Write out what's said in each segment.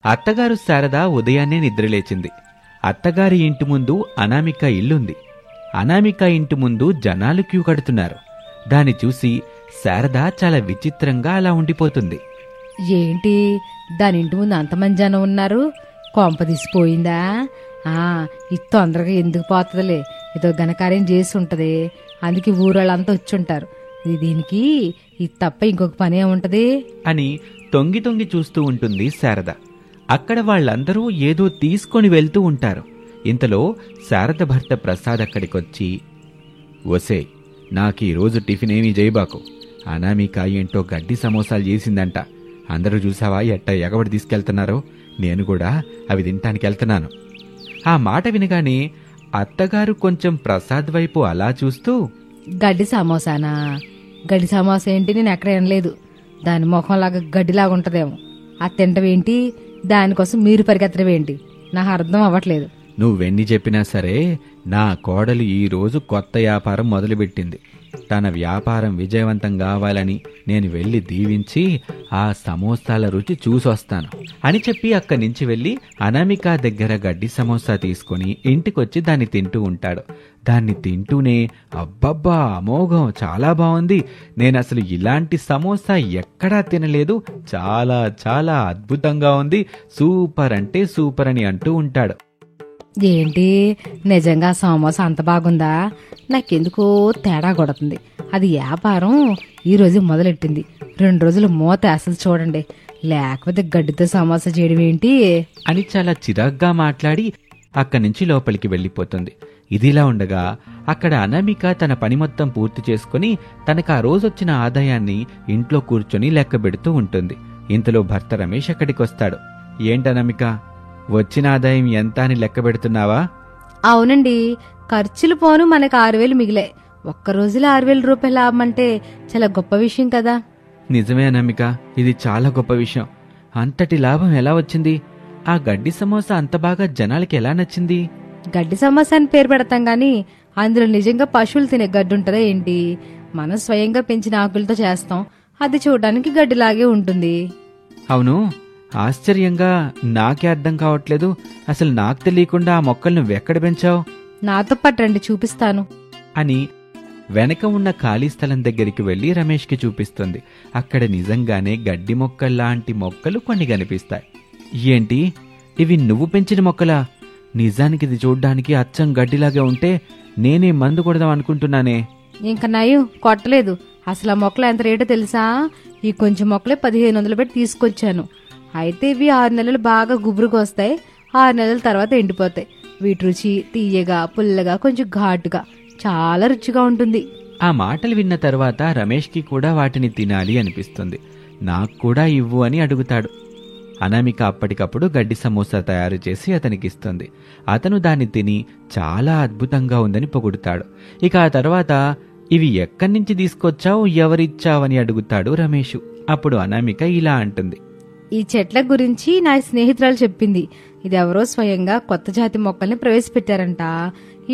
అత్తగారు శారద ఉదయాన్నే నిద్రలేచింది. అత్తగారి ఇంటి ముందు అనామిక ఇల్లుంది. అనామిక ఇంటి ముందు జనాలు క్యూ కడుతున్నారు. దాన్ని చూసి శారద చాలా విచిత్రంగా అలా ఉండిపోతుంది. ఏంటి దాని ఇంటి ముందు అంతమంది జనం ఉన్నారు? కొంప తీసిపోయిందా? ఇది తొందరగా ఎందుకు పోతుందిలే, ఏదో ఘనకార్యం చేసి ఉంటది, అందుకే ఊరోళ్ళంతా వచ్చుంటారు. దీనికి ఇది తప్ప ఇంకొక పనే ఉంటది అని తొంగి తొంగి చూస్తూ ఉంటుంది శారద. అక్కడ వాళ్ళందరూ ఏదో తీసుకొని వెళ్తూ ఉంటారు. ఇంతలో శారద భర్త ప్రసాద్ అక్కడికొచ్చి, ఒసే, నాకీరోజు టిఫిన్ ఏమీ చేయబాకు. అనామిక ఏంటో గడ్డి సమోసాలు చేసిందంట. అందరూ చూసావా ఎట్ట ఎగబడి తీసుకెళ్తున్నారో? నేను కూడా అవి తినటానికి వెళ్తున్నాను. ఆ మాట వినగానే అత్తగారు కొంచెం ప్రసాద్ వైపు అలా చూస్తూ, గడ్డి సమోసానా? గడ్డి సమోసా ఏంటి? నేను ఎక్కడ వినలేదు. దాని ముఖంలాగా గడ్డిలాగా ఉంటదేమో. అది తింటవేంటి? దానికోసం మీరు పరిగెత్తడమేంటి? నాకు అర్థం అవ్వట్లేదు. నువ్వెన్ని చెప్పినా సరే నా కోడలు ఈరోజు కొత్త వ్యాపారం మొదలుపెట్టింది. తన వ్యాపారం విజయవంతం కావాలని నేను వెళ్లి దీవించి ఆ సమోసాల రుచి చూసొస్తాను అని చెప్పి అక్కడి నుంచి వెళ్లి అనామిక దగ్గర గడ్డి సమోసా తీసుకుని ఇంటికొచ్చి దాన్ని తింటూ ఉంటాడు. దాన్ని తింటూనే, అబ్బబ్బా, అమోఘం, చాలా బాగుంది, నేనసలు ఇలాంటి సమోసా ఎక్కడా తినలేదు, చాలా చాలా అద్భుతంగా ఉంది, సూపర్ అంటే సూపర్ అని అంటూ ఉంటాడు. ఏంటి నిజంగా సమోసా అంత బాగుందా? నాకెందుకో తేడా కొడుతుంది. అది వ్యాపారం ఈరోజు మొదలెట్టింది, 2 రోజులు మూత అసలు చూడండి, లేకపోతే గడ్డితో సమోసా చేయడం ఏంటి అని చాలా చిరాగ్గా మాట్లాడి అక్కడి నుంచి లోపలికి వెళ్ళిపోతుంది. ఇదిలా ఉండగా అక్కడ అనామిక తన పని మొత్తం పూర్తి చేసుకుని తనకు ఆ రోజొచ్చిన ఆదాయాన్ని ఇంట్లో కూర్చొని లెక్కబెడుతూ ఉంటుంది. ఇంతలో భర్త రమేష్ అక్కడికొస్తాడు. ఏంటనామిక, వచ్చిన ఆదాయం ఎంత అని లెక్క పెడుతున్నావా? అవునండి, ఖర్చులు పోను మనకు 6,000 మిగిలే. ఒక్క రోజులో 6,000 రూపాయలు లాభం అంటే చాలా గొప్ప విషయం కదా. నిజమే అనామిక, ఇది చాలా గొప్ప విషయం. అంతటి లాభం ఎలా వచ్చింది? ఆ గడ్డి సమోసా అంత బాగా జనాలకి ఎలా నచ్చింది? గడ్డి సమోసా అని పేరు పెడతాం గాని అందులో నిజంగా పశువులు తినే గడ్డి ఉంటదా ఏంటి? మనం స్వయంగా పెంచిన ఆకులతో చేస్తాం, అది చూడడానికి గడ్డిలాగే ఉంటుంది. అవును, ఆశ్చర్యంగా, నాకే అర్థం కావట్లేదు. అసలు నాకు తెలియకుండా ఆ మొక్కలు నువ్వెక్కడ పెంచావు? నాతో పాటు రండి, చూపిస్తాను అని వెనక ఉన్న ఖాళీ స్థలం దగ్గరికి వెళ్లి రమేష్కి చూపిస్తుంది. అక్కడ నిజంగానే గడ్డి మొక్కల్లాంటి మొక్కలు కొన్ని కనిపిస్తాయి. ఏంటి, ఇవి నువ్వు పెంచిన మొక్కలా? నిజానికి ఇది చూడ్డానికి అచ్చం గడ్డిలాగా ఉంటే నేనే మందు కొడదాం అనుకుంటున్నానే. ఇంకా నయం, కొట్టలేదు. అసలు ఆ మొక్కలు ఎంత రేటో తెలుసా? ఈ కొంచెం మొక్కలే 1,500 పెట్టి తీసుకొచ్చాను. అయితే ఇవి 6 నెలలు బాగా గుబురుగా వస్తాయి, 6 నెలల తర్వాత ఎండిపోతాయి. వీటి రుచి తీయగా, పుల్లగా, కొంచెం ఘాటుగా, చాలా రుచిగా ఉంటుంది. ఆ మాటలు విన్న తర్వాత రమేష్కి కూడా వాటిని తినాలి అనిపిస్తుంది. నాకు కూడా ఇవ్వు అని అడుగుతాడు. అనామిక అప్పటికప్పుడు గడ్డి సమోసా తయారు చేసి అతనికిస్తుంది. అతను దాన్ని తిని చాలా అద్భుతంగా ఉందని పొగుడుతాడు. ఇక ఆ తర్వాత, ఇవి ఎక్కడి నుంచి తీసుకొచ్చావు, ఎవరిచ్చావని అడుగుతాడు రమేషు. అప్పుడు అనామిక ఇలా అంటుంది, ఈ చెట్ల గురించి నా స్నేహితురాలు చెప్పింది. ఇది ఎవరో స్వయంగా కొత్త జాతి మొక్కల్ని ప్రవేశపెట్టారంట.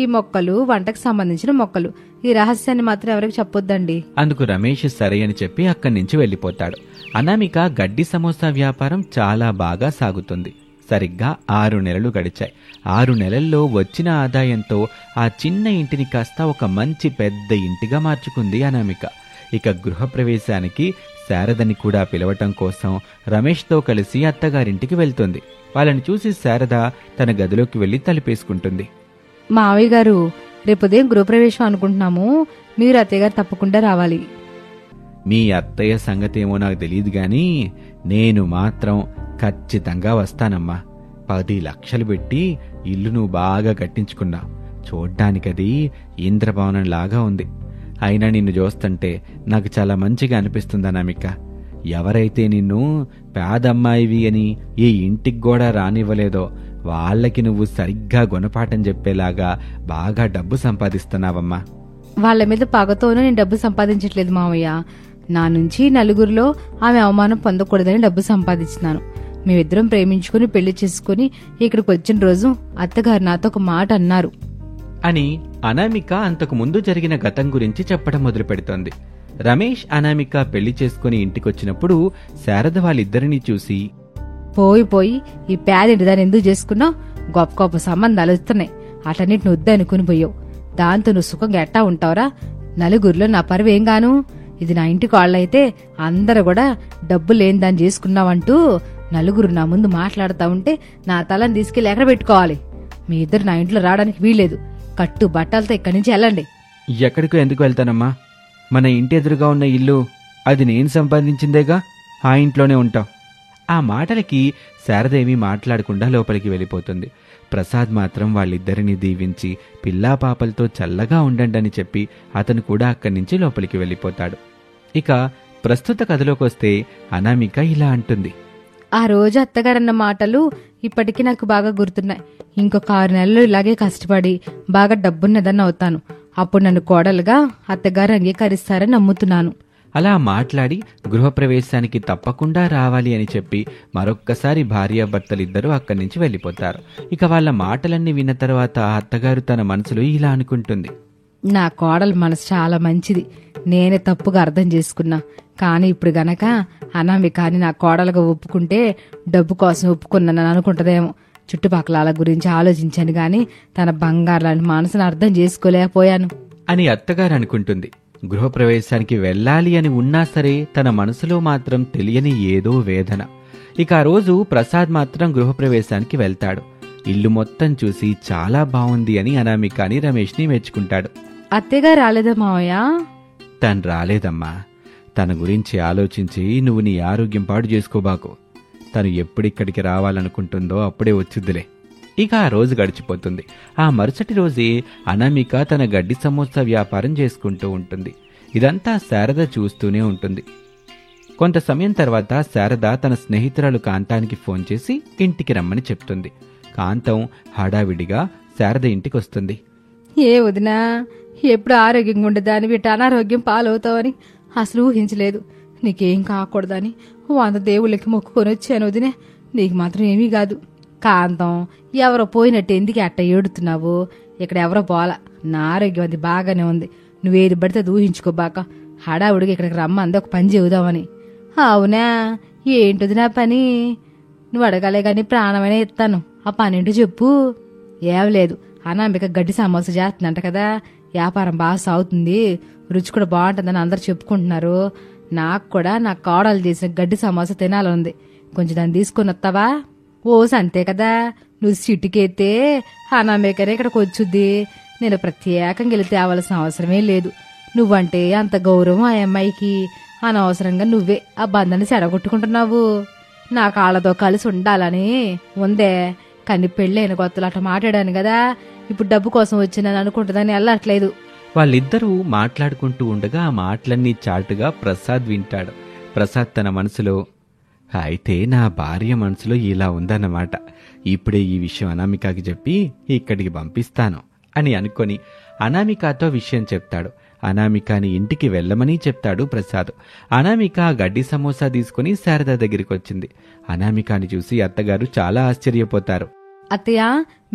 ఈ మొక్కలు వంటకు సంబంధించిన మొక్కలు. ఈ రహస్యాన్ని మాత్రం ఎవరికి చెప్పొద్దండి. అందుకు రమేష్ సరే అని చెప్పి అక్కడి నుంచి వెళ్లిపోతాడు. అనామిక గడ్డి సమోసా వ్యాపారం చాలా బాగా సాగుతుంది. సరిగ్గా 6 నెలలు గడిచాయి. 6 నెలల్లో వచ్చిన ఆదాయంతో ఆ చిన్న ఇంటిని కాస్త ఒక మంచి పెద్ద ఇంటిగా మార్చుకుంది అనామిక. ఇక గృహప్రవేశానికి శారదని కూడా పిలవటం కోసం రమేష్తో కలిసి అత్తగారింటికి వెళ్తుంది. వాళ్ళని చూసి శారద తన గదిలోకి వెళ్లి తలుపేసుకుంటుంది. మావయ్య గారు, రేపు ఉదయం గృహప్రవేశం అనుకుంటున్నాము, మీరు అత్తయ్య గారు తప్పకుండా రావాలి. మీ అత్తయ్య సంగతేమో నాకు తెలియదు గాని నేను మాత్రం ఖచ్చితంగా వస్తానమ్మా. 10 లక్షలు పెట్టి ఇల్లు నువ్వు బాగా కట్టించుకున్నావు. చూడ్డానికది ఇంద్రభవనం లాగా ఉంది. అయినా నిన్ను చూస్తుంటే నాకు చాలా మంచిగా అనిపిస్తుంది అనామిక. ఎవరైతే నిన్ను పేదమ్మాయివి అని ఈ ఇంటికి కూడా రానివ్వలేదో వాళ్ళకి నువ్వు సరిగ్గా గుణపాఠం చెప్పేలాగా బాగా డబ్బు సంపాదిస్తున్నావమ్మా. వాళ్ళ మీద పగతోనూ నేను డబ్బు సంపాదించట్లేదు మావయ్య. నా నుంచి నలుగురిలో ఆమె అవమానం పొందకూడదని డబ్బు సంపాదిస్తున్నాను. మేమిద్దరం ప్రేమించుకుని పెళ్లి చేసుకుని ఇక్కడికి వచ్చిన రోజు అత్తగారు నాతో ఒక మాట అన్నారు అని అనామిక అంతకు ముందు జరిగిన గతం గురించి చెప్పడం మొదలు పెడుతోంది. రమేష్, అనామిక పెళ్లి చేసుకుని ఇంటికొచ్చినప్పుడు శారద వాళ్ళిద్దరినీ చూసి, పోయి ఈ పేదింటి దాన్ని ఎందుకు చేసుకున్నావు? గొప్ప గొప్ప సంబంధాలు వస్తున్నాయి, అటన్నిటిని వద్దనుకుని పోయావు. దాంతో నువ్వు సుఖంగా ఎట్టా ఉంటావురా? నలుగురిలో నా పరువు ఏం గాను? ఇది నా ఇంటి కాళ్ళైతే అందరూ కూడా డబ్బు లేని దాన్ని చేసుకున్నావంటూ నలుగురు నా ముందు మాట్లాడుతా ఉంటే నా తలని తీసుకెళ్లి ఎక్కడ పెట్టుకోవాలి? మీ ఇద్దరు నా ఇంట్లో రావడానికి వీల్లేదు. కట్టు బట్టలతో ఇక్కడి నుంచి వెళ్ళండి. ఎక్కడికో ఎందుకు వెళ్తానమ్మా? మన ఇంటి ఎదురుగా ఉన్న ఇల్లు అది నేను సంపాదించిందేగా, ఆ ఇంట్లోనే ఉంటాం. ఆ మాటలకి శారద ఏమీ మాట్లాడకుండా లోపలికి వెళ్ళిపోతుంది. ప్రసాద్ మాత్రం వాళ్ళిద్దరినీ దీవించి పిల్లాపాపలతో చల్లగా ఉండండి చెప్పి అతను కూడా అక్కడి నుంచి లోపలికి వెళ్ళిపోతాడు. ఇక ప్రస్తుత కథలోకి వస్తే అనామిక ఇలా అంటుంది. ఆ రోజు అత్తగారన్న మాటలు ఇప్పటికీ నాకు బాగా గుర్తున్నాయి. ఇంకొక 6 నెలలు ఇలాగే కష్టపడి బాగా డబ్బున్నదని అవుతాను. అప్పుడు నన్ను కోడలుగా అత్తగారు అంగీకరిస్తారని నమ్ముతున్నాను. అలా మాట్లాడి గృహప్రవేశానికి తప్పకుండా రావాలి అని చెప్పి మరొక్కసారి భార్యాభర్తలిద్దరూ అక్కడి నుంచి వెళ్ళిపోతారు. ఇక వాళ్ళ మాటలన్నీ విన్న తర్వాత అత్తగారు తన మనసులో ఇలా అనుకుంటుంది. నా కోడలు మనసు చాలా మంచిది, నేనే తప్పుగా అర్థం చేసుకున్నా. కానీ ఇప్పుడు గనక అనామికని నా కోడలుగా ఒప్పుకుంటే డబ్బు కోసం ఒప్పుకున్నానని అనుకుంటదేమో. చుట్టుపక్కల వాళ్ళ గురించి ఆలోచించాను గాని తన బంగారు లాంటి మనసును అర్థం చేసుకోలేకపోయాను అని అత్తగారు అనుకుంటుంది. గృహప్రవేశానికి వెళ్ళాలి అని ఉన్నా సరే తన మనసులో మాత్రం తెలియని ఏదో వేదన. ఇక ఆ రోజు ప్రసాద్ మాత్రం గృహప్రవేశానికి వెళ్తాడు. ఇల్లు మొత్తం చూసి చాలా బాగుంది అని అనామికని రమేష్ని మెచ్చుకుంటాడు. అత్తగా రాలేదా మావయ్య? తను రాలేదమ్మా. తన గురించి ఆలోచించి నువ్వు నీ ఆరోగ్యం పాడు చేసుకోబాకు. తను ఎప్పుడిక్కడికి రావాలనుకుంటుందో అప్పుడే వచ్చుద్దిలే. ఇక ఆ రోజు గడిచిపోతుంది. ఆ మరుసటి రోజే అనామిక తన గడ్డి సమోసా వ్యాపారం చేసుకుంటూ ఉంటుంది. ఇదంతా శారద చూస్తూనే ఉంటుంది. కొంత సమయం తర్వాత శారద తన స్నేహితురాలు కాంతానికి ఫోన్ చేసి ఇంటికి రమ్మని చెప్తుంది. కాంతం హడావిడిగా శారద ఇంటికి వస్తుంది. ఏ వదినా, ఎప్పుడు ఆరోగ్యంగా ఉండదాని వీటి అనారోగ్యం పాలవుతావని అసలు ఊహించలేదు. నీకేం కాకూడదని 100 దేవుళ్ళకి మొక్కుకొని వచ్చాను వదినే. నీకు మాత్రం ఏమీ కాదు. కాంతం, ఎవరో పోయినట్టు ఎందుకు అట్ట ఏడుతున్నావు? ఇక్కడ ఎవరో పోలా. నా ఆరోగ్యం అది బాగానే ఉంది. నువ్వేది పడితే అది ఊహించుకోబాక. హడావుడికి ఇక్కడికి రమ్మంది ఒక పని చెబుదామని. అవునా? ఏంటిది నా పని? నువ్వు అడగాలే గాని ప్రాణమైనా ఇస్తాను. ఆ పనేంటో చెప్పు. ఏం లేదు, అనామిక గడ్డి సమోసా చేస్తుందంట కదా, వ్యాపారం బాగా సాగుతుంది, రుచి కూడా బాగుంటుందని అందరు చెప్పుకుంటున్నారు. నాకు కూడా నా కోడలు చేసిన గడ్డి సమోసా తినాలంది. కొంచెం దాన్ని తీసుకొని వస్తావా? ఓస్ అంతే కదా, నువ్వు సిటీకెత్తే అనామికనే ఇక్కడికి వచ్చుద్ది. నేను ప్రత్యేకంగా వెళ్ళి తేవాల్సిన అవసరమే లేదు. నువ్వంటే అంత గౌరవం ఆ అమ్మాయికి. అనవసరంగా నువ్వే ఆ బంధాన్ని చెడగొట్టుకుంటున్నావు. నా కాళ్ళతో కలిసి ఉండాలని ఉందే, కానీ పెళ్ళైన కొత్తలు అట్లా మాట్లాడాను కదా. ఇప్పుడు డబ్బు కోసం వచ్చిందని అనుకుంటుందని వెళ్ళట్లేదు. వాళ్ళిద్దరూ మాట్లాడుకుంటూ ఉండగా ఆ మాటలన్నీ చాటుగా ప్రసాద్ వింటాడు. ప్రసాద్ తన మనసులో, అయితే నా భార్య మనసులో ఇలా ఉందన్నమాట. ఇప్పుడే ఈ విషయం అనామికకి చెప్పి ఇక్కడికి పంపిస్తాను అని అనుకొని అనామికతో విషయం చెప్తాడు. అనామికని ఇంటికి వెళ్ళమని చెప్తాడు ప్రసాద్. అనామిక గడ్డి సమోసా తీసుకుని శారద దగ్గరికి వచ్చింది. అనామికని చూసి అత్తగారు చాలా ఆశ్చర్యపోతారు. అత్తయ్య,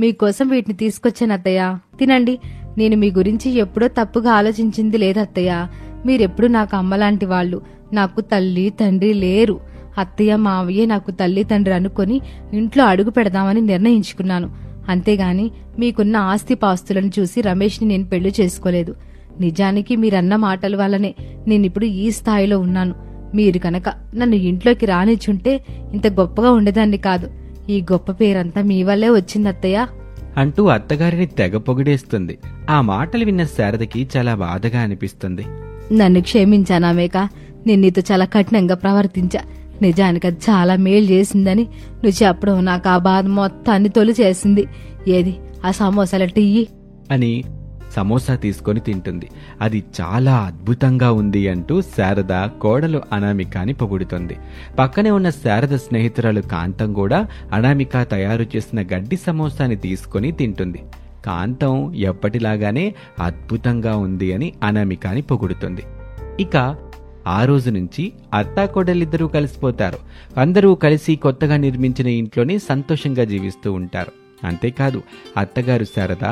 మీకోసం వీటిని తీసుకొచ్చాను అత్తయ్య, తినండి. నేను మీ గురించి ఎప్పుడో తప్పుగా ఆలోచించింది లేదత్తయ్య. మీరెప్పుడు నాకు అమ్మలాంటి వాళ్ళు. నాకు తల్లి తండ్రి లేరు. అత్తయ్య మావయ్య నాకు తల్లి తండ్రి అనుకొని ఇంట్లో అడుగు పెడదామని నిర్ణయించుకున్నాను. అంతేగాని మీకున్న ఆస్తిపాస్తులను చూసి రమేష్ని నేను పెళ్లి చేసుకోలేదు. నిజానికి మీరన్న మాటల వల్లనే నేనిప్పుడు ఈ స్థాయిలో ఉన్నాను. మీరు కనుక నన్ను ఇంట్లోకి రానిచ్చుంటే ఇంత గొప్పగా ఉండేదాన్ని కాదు. ఈ గొప్ప పేరంతా మీ వల్లే వచ్చింది అత్తయ్య అంటూ అత్తగారిని తెగ పొగిడేస్తుంది. ఆ మాటలు విన్న శారదకి చాలా బాధగా అనిపిస్తుంది. నన్ను క్షమించానామేక, నేను నీతో చాలా కఠినంగా ప్రవర్తించా. నిజానికి అది చాలా మేలు చేసిందని నువ్వు చెప్పడం నాకు ఆ బాధ మొత్తాన్ని తొలి చేసింది. ఏది ఆ సమోసాల టీ అని సమోసా తీసుకొని తింటుంది. అది చాలా అద్భుతంగా ఉంది అంటూ శారద కోడలు అనామికని పొగుడుతుంది. పక్కనే ఉన్న శారద స్నేహితురాలు కాంతం కూడా అనామిక తయారు చేసిన గడ్డి సమోసాని తీసుకొని తింటుంది. కాంతం ఎప్పటిలాగానే అద్భుతంగా ఉంది అని అనామికని పొగుడుతుంది. ఇక ఆ రోజు నుంచి అత్తాకోడలిద్దరూ కలిసిపోతారు. అందరూ కలిసి కొత్తగా నిర్మించిన ఇంట్లోనే సంతోషంగా జీవిస్తూ ఉంటారు. అంతేకాదు, అత్తగారు శారద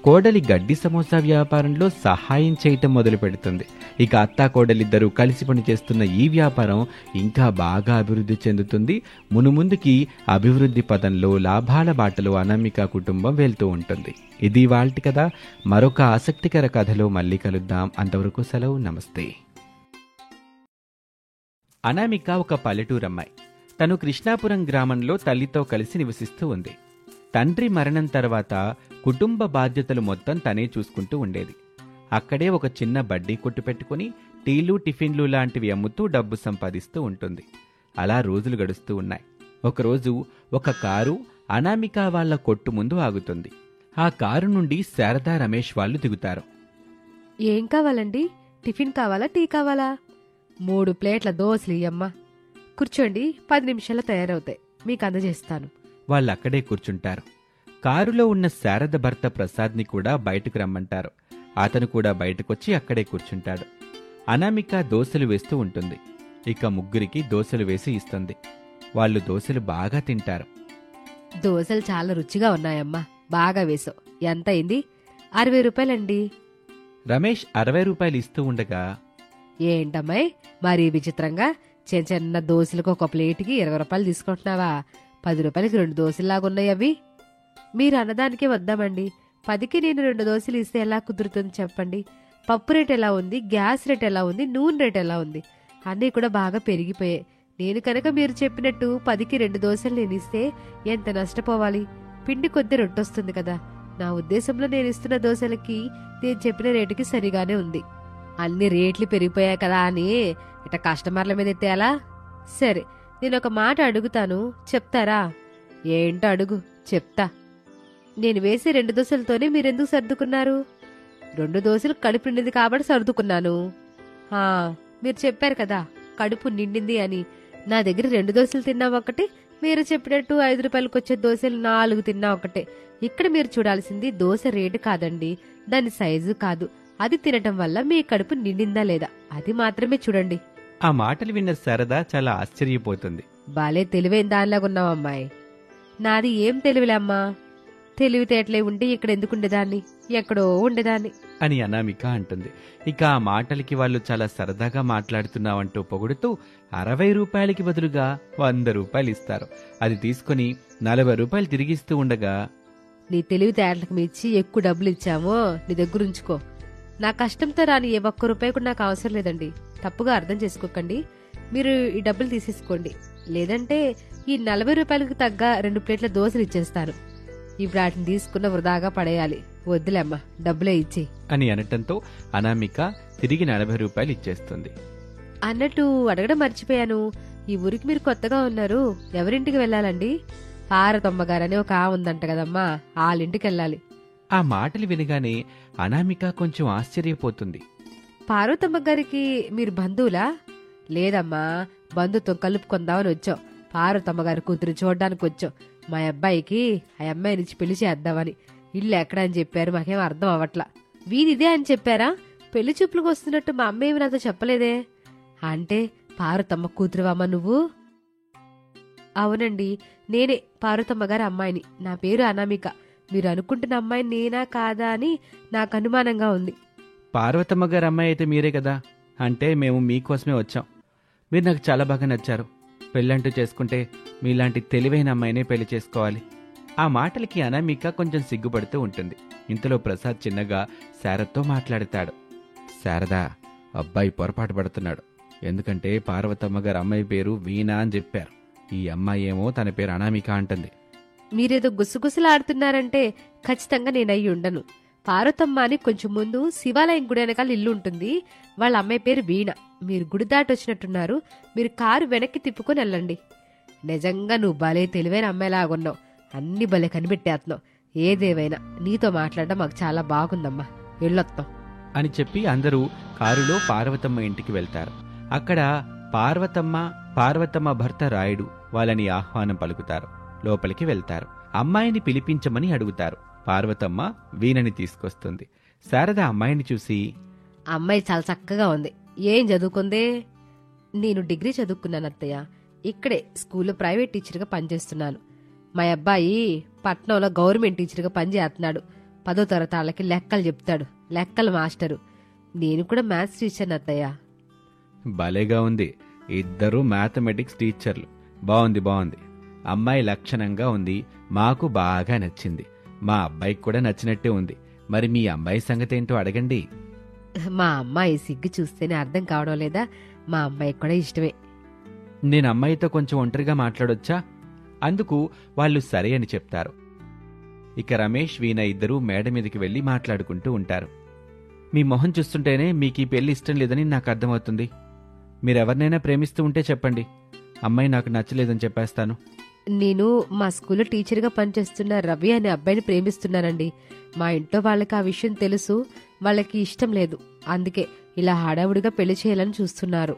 కోడలి గడ్డి సమోసా వ్యాపారంలో సహాయం చేయటం మొదలు పెడుతుంది. ఇక అత్తా కోడలిద్దరూ కలిసి పనిచేస్తున్న ఈ వ్యాపారం ఇంకా బాగా అభివృద్ధి చెందుతుంది. మునుముందుకి అభివృద్ధి పదంలో లాభాల బాటలో అనామిక కుటుంబం వెళ్తూ ఉంటుంది. ఇది వాల్టి కథ. మరొక ఆసక్తికర కథలో మళ్ళీ కలుద్దాం. అంతవరకు సెలవు. నమస్తే. అనామిక ఒక పల్లెటూరమ్మాయి. తను కృష్ణాపురం గ్రామంలో తల్లితో కలిసి నివసిస్తూ ఉంది. తండ్రి మరణం తర్వాత కుటుంబ బాధ్యతలు మొత్తం తనే చూసుకుంటూ ఉండేది. అక్కడే ఒక చిన్న బడ్డీ కొట్టు పెట్టుకుని టీలు టిఫిన్లు లాంటివి అమ్ముతూ డబ్బు సంపాదిస్తూ ఉంటుంది. అలా రోజులు గడుస్తూ ఉన్నాయి. ఒకరోజు ఒక కారు అనామిక వాళ్ల కొట్టు ముందు ఆగుతుంది. ఆ కారు నుండి శారదా, రమేష్ వాళ్ళు దిగుతారు. ఏం కావాలండి? టిఫిన్ కావాలా, టీ కావాలా? 3 ప్లేట్ల దోశలు ఇయ్యమ్మా. కూర్చోండి, 10 నిమిషాల్లో తయారవుతాయి, మీకు అందజేస్తాను. వాళ్ళక్కడే కూర్చుంటారు. కారులో ఉన్న శారద భర్త ప్రసాద్ని కూడా బయటకు రమ్మంటారు. అతను కూడా బయటకొచ్చి అక్కడే కూర్చుంటాడు. అనామిక దోశలు వేస్తూ ఉంటుంది. ఇక ముగ్గురికి దోశలు వేసి ఇస్తుంది. వాళ్ళు దోశలు బాగా తింటారు. దోశలు చాలా రుచిగా ఉన్నాయమ్మా, బాగా వేసావు. ఎంత అయింది? 60 రూపాయలండి. రమేష్ 60 రూపాయలు ఇస్తూ ఉండగా, ఏంటమ్మాయి మరీ విచిత్రంగా చిన్న చిన్న దోశలకు ఒక ప్లేట్కి 20 రూపాయలు తీసుకుంటున్నావా? 10 రూపాయలకి 2 దోశలాగున్నాయి అవి. మీరు అన్నదానికే వద్దామండి. 10కి నేను 2 దోశలు ఇస్తే ఎలా కుదురుతుంది చెప్పండి? పప్పు రేట్ ఎలా ఉంది, గ్యాస్ రేట్ ఎలా ఉంది, నూనె రేట్ ఎలా ఉంది, అన్నీ కూడా బాగా పెరిగిపోయాయి. నేను కనుక మీరు చెప్పినట్టు 10కి 2 దోశలు నేను ఇస్తే ఎంత నష్టపోవాలి? పిండి కొద్ది రొట్టొస్తుంది కదా. నా ఉద్దేశంలో నేను ఇస్తున్న దోశలకి నేను చెప్పిన రేటుకి సరిగానే ఉంది. అన్ని రేట్లు పెరిగిపోయాయి కదా అని ఇట కస్టమర్ల మీద ఎత్తేయాలా? సరే, నేను ఒక మాట అడుగుతాను, చెప్తారా? ఏంటో అడుగు, చెప్తా. నేను వేసే 2 దోశలతోనే మీరెందుకు సర్దుకున్నారు? 2 దోశలు కడుపు నిండింది కాబట్టి సర్దుకున్నాను. మీరు చెప్పారు కదా కడుపు నిండింది అని. నా దగ్గర 2 దోశలు తిన్నా ఒకటే, మీరు చెప్పినట్టు 5 రూపాయలకు వచ్చే దోశలు 4 తిన్నా ఒకటే. ఇక్కడ మీరు చూడాల్సింది దోశ రేటు కాదండి, దాని సైజు కాదు. అది తినటం వల్ల మీ కడుపు నిండిందా లేదా అది మాత్రమే చూడండి. ఆ మాటలు విన్న శారద చాలా ఆశ్చర్యపోతుంది. బాలే తెలివైన దానిలాగున్నావమ్మాయి. నాది ఏం తెలివిలేమ్మా, తెలివితేటలే ఉంటే ఇక్కడ ఎందుకుండేదాన్ని, ఎక్కడో ఉండేదాన్ని అని అనామిక అంటుంది. ఇక ఆ మాటలకి వాళ్ళు చాలా సరదాగా మాట్లాడుతున్నావంటూ పొగుడుతూ 60 రూపాయలకి బదులుగా 100 రూపాయలు ఇస్తారు. అది తీసుకుని 40 రూపాయలు తిరిగిస్తూ ఉండగా, నీ తెలివితేటలకు మించి ఎక్కువ డబ్బులు ఇచ్చామో నీ దగ్గర ఉంచుకో. నా కష్టంతో రాని ఏ ఒక్క రూపాయి కూడా నాకు అవసరం లేదండి. తప్పుగా అర్థం చేసుకోకండి. మీరు ఈ డబ్బులు తీసేసుకోండి, లేదంటే ఈ 40 రూపాయలకు తగ్గ 2 ప్లేట్ల దోశలు ఇచ్చేస్తాను. ఇప్పుడు వాటిని తీసుకున్న వృధాగా పడేయాలి. వద్దులేమ్మా, డబ్బులే ఇచ్చి అని అనటంతో అనామిక తిరిగి 40 రూపాయలు ఇచ్చేస్తుంది. అన్నట్టు అడగడం మర్చిపోయాను, ఈ ఊరికి మీరు కొత్తగా ఉన్నారు, ఎవరింటికి వెళ్ళాలండి? పార్వతమ్మ గారని ఒక ఉందంట కదమ్మా, వాళ్ళింటికి వెళ్ళాలి. ఆ మాటలు వినగానే అనామిక కొంచెం ఆశ్చర్యపోతుంది. పార్వతమ్మ గారికి మీరు బంధువులా? లేదమ్మా, బంధుత్వం కలుపుకుందామని వచ్చాం. పార్వతమ్మ గారి కూతురు చూడడానికి వచ్చాం. మా అబ్బాయికి ఆ అమ్మాయి నుంచి పెళ్లి చేద్దామని. ఇల్లు ఎక్కడ అని చెప్పారు, మాకేం అర్థం అవ్వట్లా. వీధిదే అని చెప్పారా? పెళ్లి చూపులకు వస్తున్నట్టు మా అమ్మ ఏమి నాతో చెప్పలేదే. అంటే పార్వతమ్మ కూతురువమ్మ నువ్వు? అవునండి, నేనే పార్వతమ్మ గారి అమ్మాయిని. నా పేరు అనామిక. మీరు అనుకుంటున్న అమ్మాయి నేనా కాదా అని నాకు అనుమానంగా ఉంది. పార్వతమ్మ గారి అమ్మాయి అయితే మీరే కదా. అంటే మేము మీకోసమే వచ్చాం. మీరు నాకు చాలా బాగా నచ్చారు. పెళ్ళంటూ చేసుకుంటే మీలాంటి తెలివైన అమ్మాయినే పెళ్లి చేసుకోవాలి. ఆ మాటలకి అనామిక కొంచెం సిగ్గుపడుతూ ఉంటుంది. ఇంతలో ప్రసాద్ చిన్నగా శారదతో మాట్లాడతాడు. శారదా, అబ్బాయి పొరపాటు పడుతున్నాడు. ఎందుకంటే పార్వతమ్మ గారి అమ్మాయి పేరు వీణా అని చెప్పారు. ఈ అమ్మాయి ఏమో తన పేరు అనామిక అంటుంది. మీరేదో గుసగుసలాడుతున్నారంటే ఖచ్చితంగా నేనయ్యి ఉండను. పార్వతమ్మ అని కొంచెం ముందు శివాలయం గుడి వెనకాల ఇల్లు ఉంటుంది. వాళ్ళ అమ్మాయి పేరు వీణ. మీరు గుడి దాటి వచ్చినట్టున్నారు. మీరు కారు వెనక్కి తిప్పుకొని వెళ్ళండి. నిజంగా నువ్వు భలే తెలివైన అమ్మాయిలాగున్నావు. అన్ని భలే కనిపెట్టేస్తున్నావు. ఏదేవైనా నీతో మాట్లాడడం మాకు చాలా బాగుందమ్మా, వెళ్ళొత్తాం అని చెప్పి అందరూ కారులో పార్వతమ్మ ఇంటికి వెళ్తారు. అక్కడ పార్వతమ్మ భర్త రాయుడు వాళ్ళని ఆహ్వానం పలుకుతారు. లోపలికి వెళ్తారు. అమ్మాయిని పిలిపించమని అడుగుతారు. పార్వతమ్మ వీణని తీసుకొస్తుంది. శారద అమ్మాయిని చూసి, అమ్మాయి చాలా చక్కగా ఉంది. ఏం చదువుకుందే? నేను డిగ్రీ చదువుకున్నాను అత్తయ్య. ఇక్కడే స్కూల్లో ప్రైవేట్ టీచర్గా పనిచేస్తున్నాను. మా అబ్బాయి పట్నంలో గవర్నమెంట్ టీచర్గా పనిచేస్తున్నాడు. 10వ తరగతి వాళ్ళకి లెక్కలు చెప్తాడు, లెక్కల మాస్టరు. నేను కూడా మ్యాథ్స్ టీచర్ అత్తయ్య. భలేగా ఉంది, ఇద్దరు మ్యాథమెటిక్స్ టీచర్లు. బాగుంది. అమ్మాయి లక్షణంగా ఉంది, మాకు బాగా నచ్చింది. మా అబ్బాయికి కూడా నచ్చినట్టే ఉంది. మరి మీ అమ్మాయి సంగతేంటో అడగండి. మా అమ్మాయి సిగ్గు చూస్తేనే అర్థం కావడం లేదా? మా అమ్మాయికి కూడా ఇష్టమే. నేను అమ్మాయితో కొంచెం ఒంటరిగా మాట్లాడొచ్చా? అందుకు వాళ్ళు సరే అని చెప్తారు. ఇక రమేష్, వీణ ఇద్దరూ మేడ మీదకి వెళ్లి మాట్లాడుకుంటూ ఉంటారు. మీ మొహం చూస్తుంటేనే మీకు ఈ పెళ్లి ఇష్టం లేదని నాకు అర్థమవుతుంది. మీరెవరినైనా ప్రేమిస్తూ ఉంటే చెప్పండి, అమ్మాయి నాకు నచ్చలేదని చెప్పేస్తాను. నేను మా స్కూల్లో టీచర్గా పనిచేస్తున్న రవి అనే అబ్బాయిని ప్రేమిస్తున్నానండి. మా ఇంట్లో వాళ్ళకి ఆ విషయం తెలుసు, వాళ్ళకి ఇష్టం లేదు. అందుకే ఇలా హడావుడిగా పెళ్లి చేయాలని చూస్తున్నారు.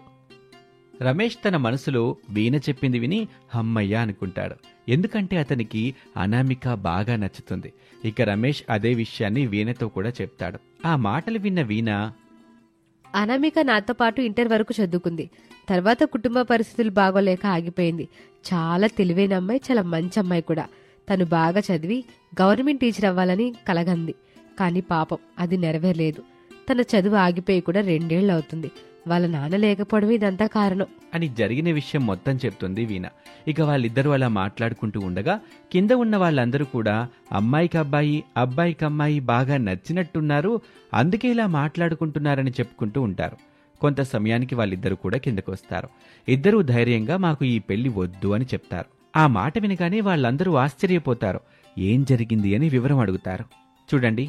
రమేష్ తన మనసులో వీణ చెప్పింది విని హమ్మయ్య అనుకుంటాడు. ఎందుకంటే అతనికి అనామిక బాగా నచ్చుతుంది. ఇక రమేష్ అదే విషయాన్ని వీణతో కూడా చెప్తాడు. ఆ మాటలు విన్న వీణ, అనామిక నాతో పాటు ఇంటర్ వరకు చదువుకుంది. తర్వాత కుటుంబ పరిస్థితులు బాగోలేక ఆగిపోయింది. చాలా తెలివైన అమ్మాయి, చాలా మంచి అమ్మాయి కూడా. తను బాగా చదివి గవర్నమెంట్ టీచర్ అవ్వాలని కలగంది. కానీ పాపం అది నెరవేరలేదు. తన చదువు ఆగిపోయి కూడా 2 ఏళ్లు అవుతుంది. వాళ్ళ నాన్న లేకపోవడమే ఇదంతా కారణం అని జరిగిన విషయం మొత్తం చెప్తుంది వీణ. ఇక వాళ్ళిద్దరూ అలా మాట్లాడుకుంటూ ఉండగా కింద ఉన్న వాళ్ళందరూ కూడా అమ్మాయికి అబ్బాయి, అబ్బాయికి అమ్మాయి బాగా నచ్చినట్టున్నారు, అందుకే ఇలా మాట్లాడుకుంటున్నారని చెప్పుకుంటూ ఉంటారు. కొంత సమయానికి వాళ్ళిద్దరూ కూడా కిందకొస్తారు. ఇద్దరూ ధైర్యంగా మాకు ఈ పెళ్లి వద్దు అని చెప్తారు. ఆ మాట వినగానే వాళ్ళందరూ ఆశ్చర్యపోతారు. ఏం జరిగింది అని వివరం అడుగుతారు. చూడండి,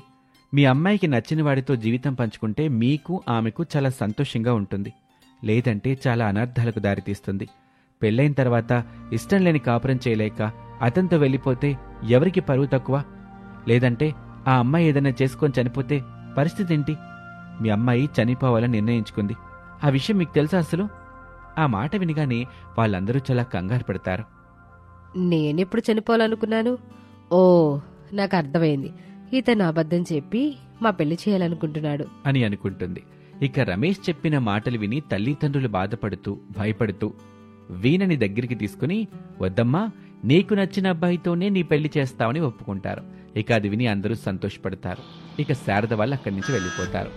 మీ అమ్మాయికి నచ్చిన వాడితో జీవితం పంచుకుంటే మీకు ఆమెకు చాలా సంతోషంగా ఉంటుంది. లేదంటే చాలా అనర్థాలకు దారితీస్తుంది. పెళ్ళైన తర్వాత ఇష్టం లేని కాపురం చేయలేక అతనితో వెళ్ళిపోతే ఎవరికి పరువు తక్కువ? లేదంటే ఆ అమ్మాయి ఏదైనా చేసుకొని చనిపోతే పరిస్థితి ఏంటి? మీ అమ్మాయి చనిపోవాలని నిర్ణయించుకుంది. ఆ విషయం మీకు తెలుసా అసలు? ఆ మాట వినగానే వాళ్ళందరూ చాలా కంగారు పడతారు. నేనెప్పుడు చనిపోవాలనుకున్నాను? ఓ, నాకు అర్థమైంది. ఇతను అబద్ధం చెప్పి మా పెళ్లి చేయాలనుకుంటున్నాడు అని అనుకుంటుంది. ఇక రమేష్ చెప్పిన మాటలు విని తల్లిదండ్రులు బాధపడుతూ భయపడుతూ వీణని దగ్గరికి తీసుకుని, వద్దమ్మా, నీకు నచ్చిన అబ్బాయితోనే నీ పెళ్లి చేస్తామని ఒప్పుకుంటారు. ఇక అది విని అందరూ సంతోషపడతారు. ఇక శారద వాళ్ళు అక్కడి నుంచి వెళ్ళిపోతారు.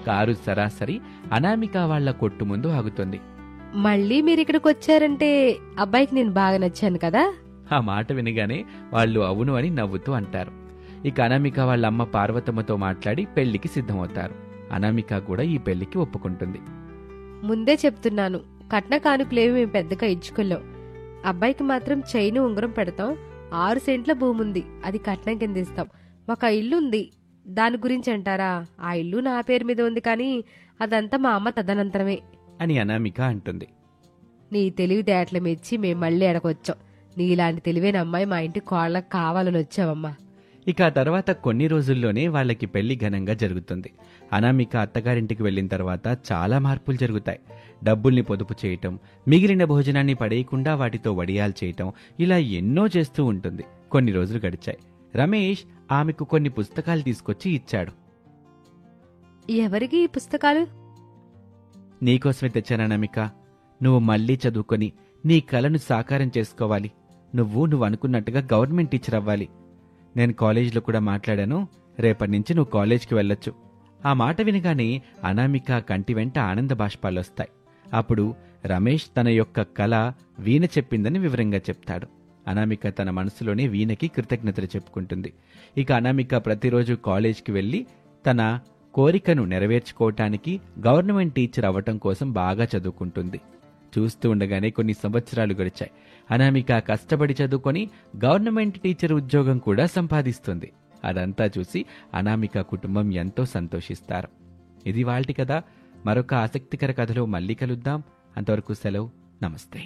కారు సరాసరి అనామిక వాళ్ల కొట్టు ముందు ఆగుతుంది. మళ్ళీ మీరిక్కడికి వచ్చారంటే అబ్బాయికి నేను బాగా నచ్చాను కదా? ఆ మాట వినగానే వాళ్ళు అవును అని నవ్వుతూ అంటారు. ఇక అనామిక వాళ్ళ అమ్మ పార్వతమ్మతో మాట్లాడి పెళ్లికి సిద్ధమవుతారు. అనామిక కూడా ఈ పెళ్లికి ఒప్పుకుంటుంది. ముందే చెప్తున్నాను, కట్న కానుకలేవి మేము పెద్దగా ఇచ్చుకోలేం. అబ్బాయికి మాత్రం చైను ఉంగరం పెడతాం. 6 సెంట్ల భూమి ఉంది, అది కట్నం కింద ఇస్తాం. మాకు ఇల్లు ఉంది, దాని గురించి అంటారా? ఆ ఇల్లు నా పేరు మీద ఉంది, కానీ అదంతా మా అమ్మ తదనంతరమే అని అనామిక అంటుంది. నీ తెలివితేటలు మెచ్చి మేము మళ్ళీ ఎడకొచ్చాం. నీలాంటి తెలివైన అమ్మాయి మా ఇంటి కోళ్ళకు కావాలని వచ్చావమ్మా. ఇక ఆ తర్వాత కొన్ని రోజుల్లోనే వాళ్ళకి పెళ్లి ఘనంగా జరుగుతుంది. అనామిక అత్తగారింటికి వెళ్లిన తర్వాత చాలా మార్పులు జరుగుతాయి. డబ్బుల్ని పొదుపు చేయటం, మిగిలిన భోజనాన్ని పడేయకుండా వాటితో వడియాలు చేయటం, ఇలా ఎన్నో చేస్తూ ఉంటుంది. కొన్ని రోజులు గడిచాయి. రమేష్ ఆమెకు కొన్ని పుస్తకాలు తీసుకొచ్చి ఇచ్చాడు. ఎవరికి ఈ పుస్తకాలు? నీకోసమే తెచ్చాను అనామిక. నువ్వు మళ్లీ చదువుకొని నీ కలను సాకారం చేసుకోవాలి. నువ్వు అనుకున్నట్టుగా గవర్నమెంట్ టీచర్ అవ్వాలి. నేను కాలేజీలో కూడా మాట్లాడాను. రేపటి నుంచి నువ్వు కాలేజ్కి వెళ్ళొచ్చు. ఆ మాట వినగానే అనామిక కంటి వెంట ఆనంద బాష్పాలొస్తాయి. అప్పుడు రమేష్ తన యొక్క కల వీణ చెప్పిందని వివరంగా చెప్తాడు. అనామిక తన మనసులోనే వీణకి కృతజ్ఞతలు చెప్పుకుంటుంది. ఇక అనామిక ప్రతిరోజు కాలేజ్కి వెళ్లి తన కోరికను నెరవేర్చుకోవటానికి గవర్నమెంట్ టీచర్ అవ్వటం కోసం బాగా చదువుకుంటుంది. చూస్తూ ఉండగానే కొన్ని సంవత్సరాలు గడిచాయి. అనామిక కష్టపడి చదువుకొని గవర్నమెంట్ టీచర్ ఉద్యోగం కూడా సంపాదిస్తుంది. అదంతా చూసి అనామిక కుటుంబం ఎంతో సంతోషిస్తారు. ఇది వాల్టి కథ. మరొక ఆసక్తికర కథలో మళ్ళీ కలుద్దాం. అంతవరకు సెలవు. నమస్తే.